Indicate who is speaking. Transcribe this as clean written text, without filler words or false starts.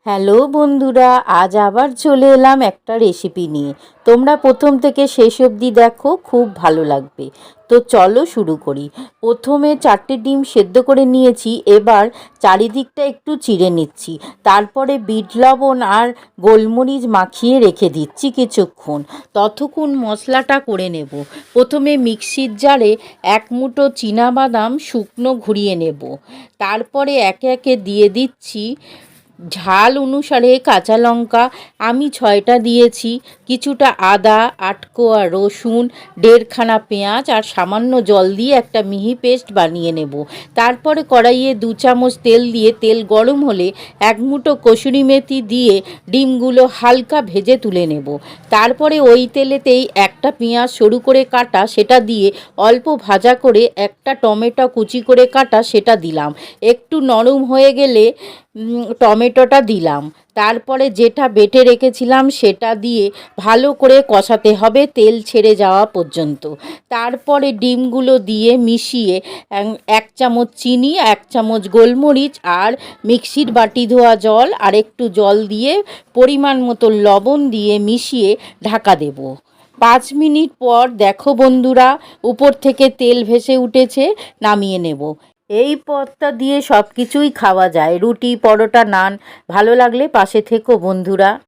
Speaker 1: Hello বন্ধুরা, আজ আবার চলে এলাম একটা রেসিপি নিয়ে। তোমরা প্রথম থেকে শেষ অবধি দেখো, খুব ভালো লাগবে। তো চলো শুরু করি। প্রথমে 4টে ডিম সেদ্ধ করে নিয়েছি, এবার চারিদিকটা একটু চিড়ে নিচ্ছি। তারপরে বিট লবণ আর গোলমরিচ মাখিয়ে রেখে দিচ্ছি কিছুক্ষণ। ততক্ষণ মশলাটা করে নেব। প্রথমে মিক্সির জারে 1 মুঠো চীনাবাদাম শুকনো ঘুরিয়ে নেব। তারপরে একে একে দিয়ে দিচ্ছি ঝাল অনুসারে কাঁচা লঙ্কা, আমি 6টা দিয়েছি, কিছুটা আদা, 8 কোয়া রসুন, 1.5খানা পেঁয়াজ আর সামান্য জল দিয়ে একটা মিহি পেস্ট বানিয়ে নেব। তারপরে কড়াইয়ে 2 চামচ তেল দিয়ে তেল গরম হলে 1 মুঠো কসুরি মেথি দিয়ে ডিমগুলো হালকা ভেজে তুলে নেব। তারপরে ওই তেলেতেই একটা পেঁয়াজ সরু করে কাটা সেটা দিয়ে অল্প ভাজা করে একটা টমেটো কুচি করে কাটা সেটা দিলাম। একটু নরম হয়ে গেলে টমেটোটা দিলাম। তারপরে যেটা বেটে রেখেছিলাম সেটা দিয়ে ভালো করে কষাতে হবে তেল ছেড়ে যাওয়া পর্যন্ত। তারপরে ডিমগুলো দিয়ে মিশিয়ে 1 চামচ চিনি, 1 চামচ গোলমরিচ আর মিক্সির বাটি ধোয়া জল আর একটু জল দিয়ে পরিমাণ মতো লবণ দিয়ে মিশিয়ে ঢাকা দেব। 5 মিনিট পর দেখো বন্ধুরা, উপর থেকে তেল ভেসে উঠেছে, নামিয়ে নেব। এই পদটা দিয়ে সব কিছুই খাওয়া যায়, রুটি, পরোটা, নান। ভালো লাগলে পাশে থেকো বন্ধুরা।